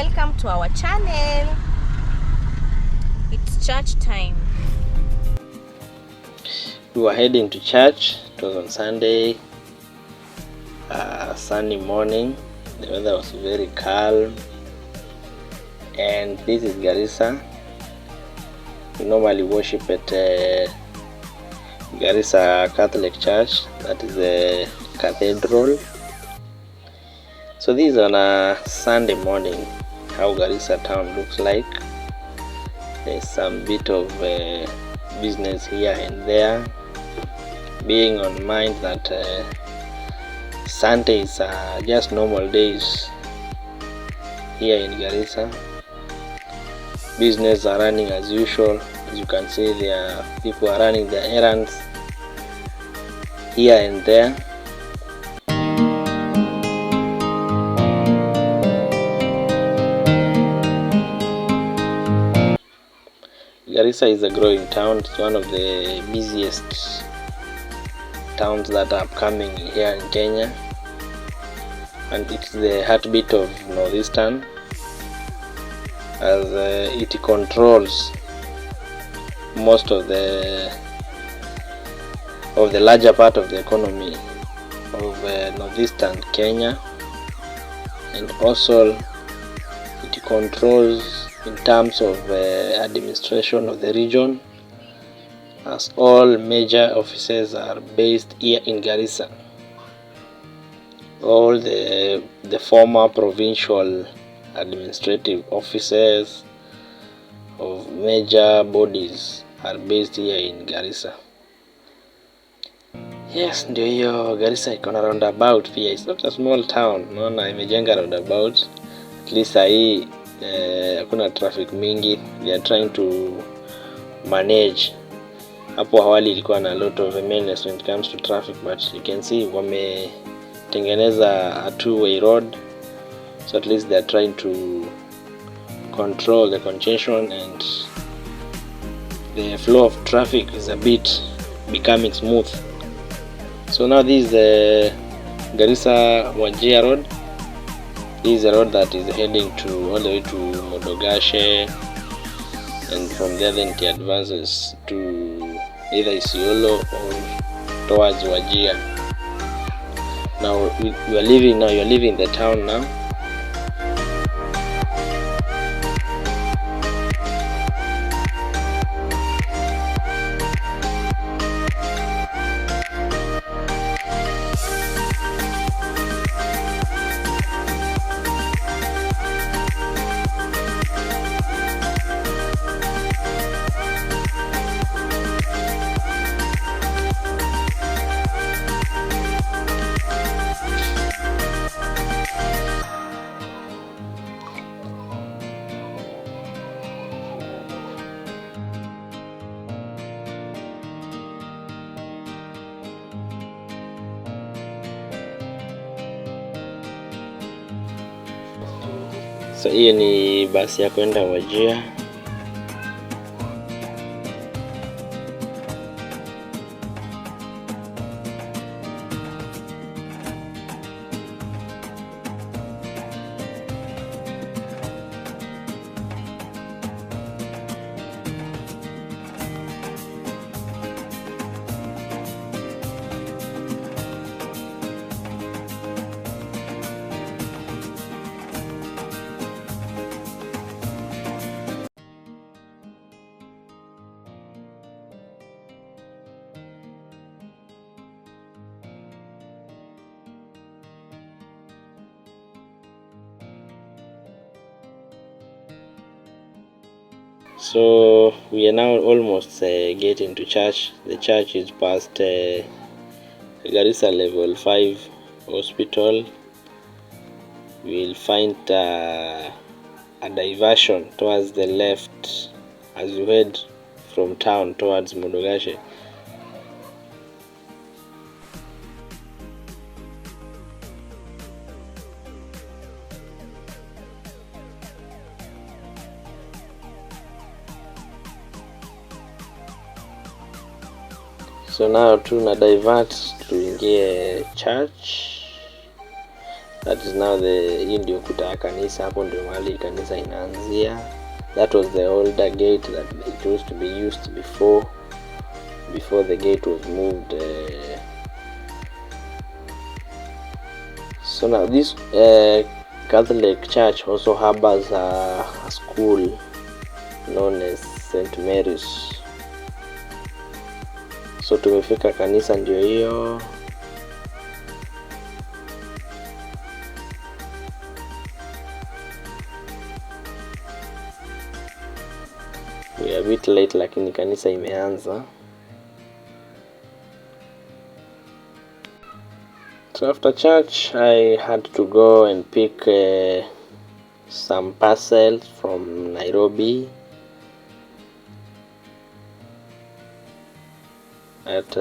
welcome to our channel. It's church time. We were heading to church. It was on Sunday, sunny morning. The weather was very calm, and this is Garissa. We normally worship at Garissa Catholic Church, that is a cathedral. So this is on a Sunday morning, how Garissa town looks like. There's some bit of business here and there, being on mind that Sundays are just normal days here in Garissa. Business are running as usual. As you can see, there are people are running their errands here and there. Garissa is a growing town. It's one of the busiest towns that are upcoming here in Kenya, and it's the heartbeat of Northeastern, as it controls most of the larger part of the economy of Northeastern Kenya, and also it controls in terms of administration of the region, as all major offices are based here in Garissa. All the former provincial administrative offices of major bodies are based here in Garissa. Yes, ndio hiyo Garissa iko na roundabout pia. It's not a small town. Naona imejenga roundabout. At least hii hakuna traffic mingi. They are trying to manage. Hapo awali ilikuwa na a lot of menace when it comes to traffic, but you can see wametengeneza a two-way road, so at least they are trying to control the congestion, and the flow of traffic is a bit becoming smooth. So now this is the Garissa Wajir road. This is a road that is heading to all the way to Modogashe, and from there then it advances to either Isiolo or towards Wajir. Now you are leaving the town now. So hiyo ni basi ya kwenda Wajir. So we are now almost getting to church. The church is past Garissa level 5 hospital. We'll find a diversion towards the left as you head from town towards Modogashe. So now tuna divert tuingie church, That is now hii ndio kuta ya kanisa, hapo ndio mahali kanisa inaanzia. That was the older gate that it used to be used before the gate was moved. So now this Catholic Church also harbors a school known as St. Mary's. So tumefika kanisa ndio hiyo. We are a bit late lakini kanisa imeanza. So after church I had to go and pick some parcels from Nairobi at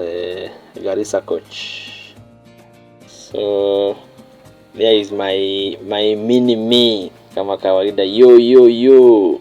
Garissa coach. So there is my mini me kama kawaida, yo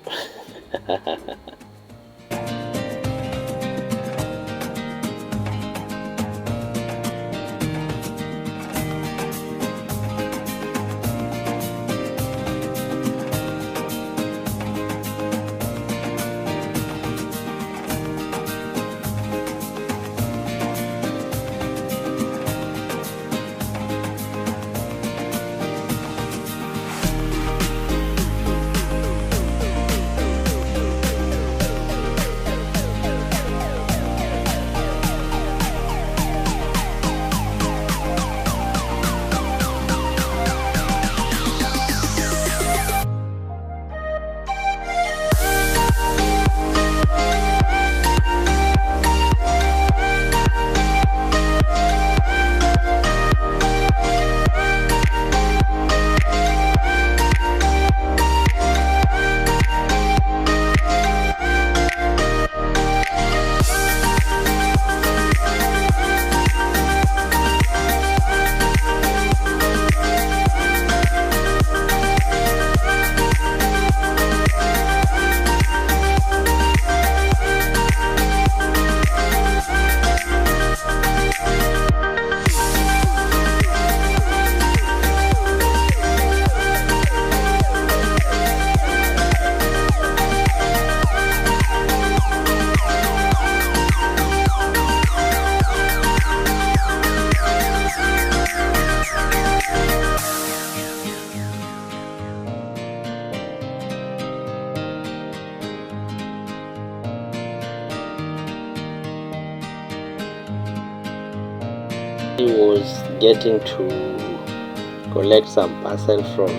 He was getting to collect some parcel from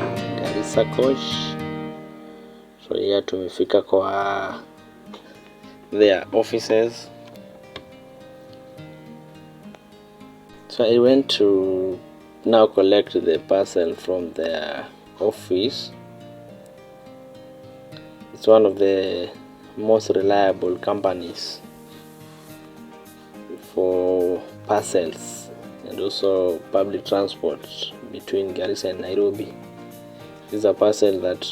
Garissa coach. So here tumefika kwa their offices. So I went to now collect the parcel from their office. It's one of the most reliable companies for parcels and also public transport between Garissa and Nairobi. This is a parcel that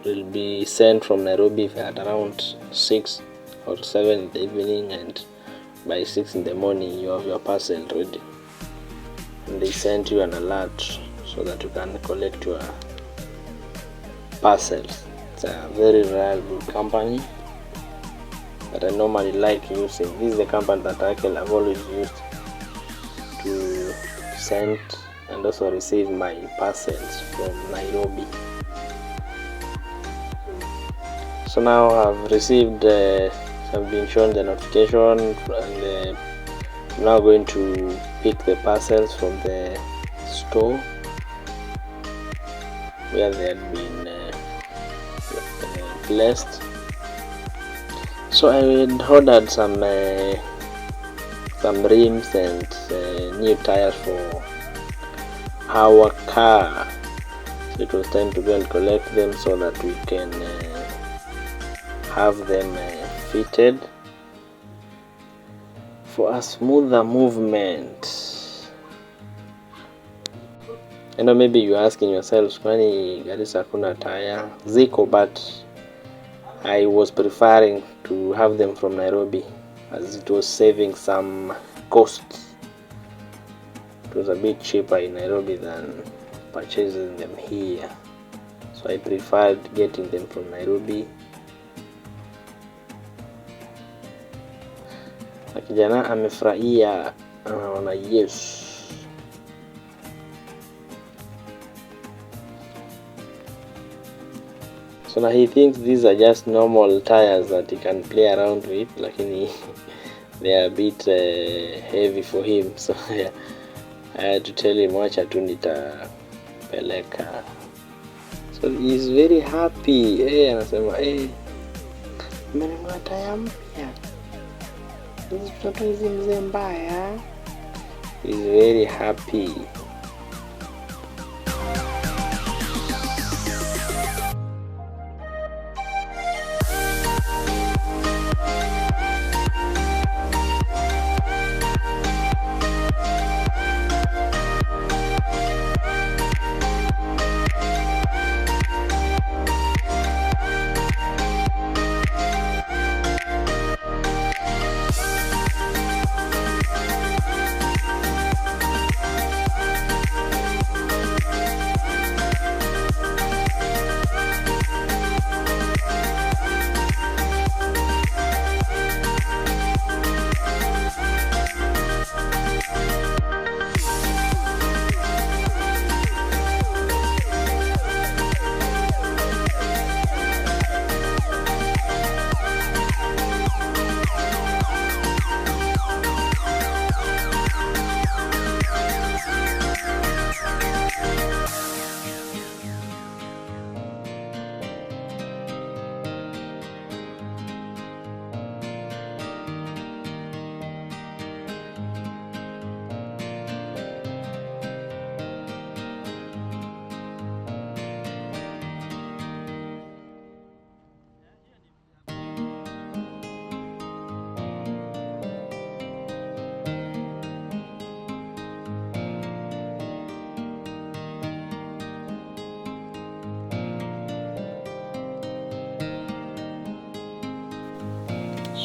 will be sent from Nairobi at around 6 or 7 in the evening, and by 6 in the morning you have your parcel ready. And they send you an alert so that you can collect your parcels. It's a very reliable company that I normally like using. This is the company that I can have always used to send and also receive my parcels from Nairobi. So now I've received, I've been shown the notification, and I'm now going to pick the parcels from the store where they had been placed. So I had ordered some rims and new tires for our car. So it was time to go and collect them so that we can have them fitted for a smoother movement. I know maybe you're asking yourselves, kwani Garissa hakuna tire? Ziko, but I was preferring to have them from Nairobi as it was saving some costs. It was a bit cheaper in Nairobi than purchasing them here, so I preferred getting them from Nairobi. Na kijana amefurahia, anaona yes. So now he thinks these are just normal tires that he can play around with, lakini they are a bit heavy for him, so yeah, I had to tell him wacha tu nitapeleka. So he's very happy. Anasema nimenunua taya mpya, hizi mtoto hizi mzee mbaya. He's very happy.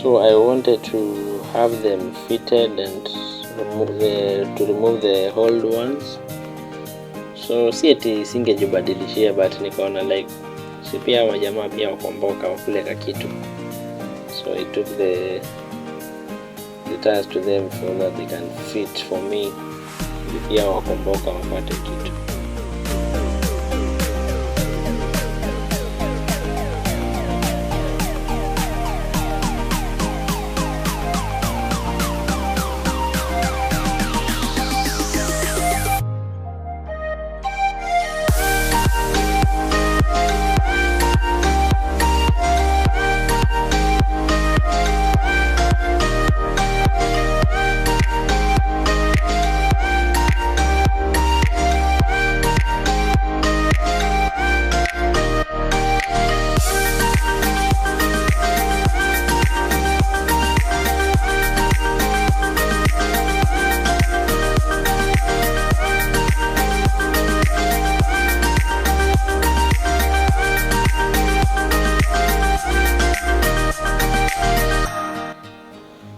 So I wanted to have them fitted and remove the old ones. So si eti singejibadilishia, but nikaona like si pia wajamaa pia wakomboka wakuleka kitu. So I took the tires to them so that they can fit for me. Pia wakomboka wapate kitu.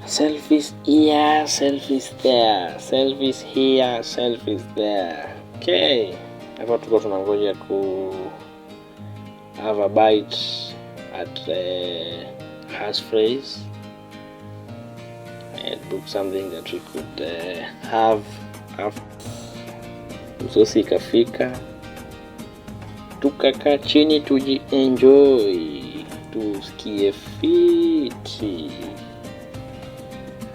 Selfies here, selfies there, selfies here, selfies there. Okay, hapa tuko tunangoja ku have a bite at Hash Phrase and book something that we could have after. Usosi ikafika, tukakaa chini tuji enjoy, tusikie fiti.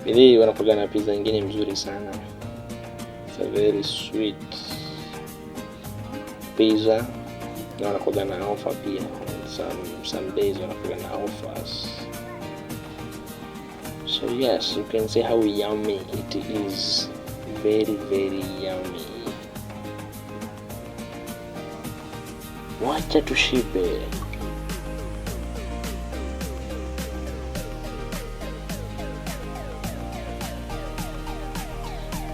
Bili wanakuja na pizza nyingine mzuri sana. It's a very sweet pizza. Na wanakuja na offer pia. Some days wanakuja na offers. So yes, you can see how yummy it is. Very, very yummy. Wacha tushibe.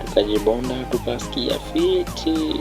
Tukajibonda, tukasikia fiti.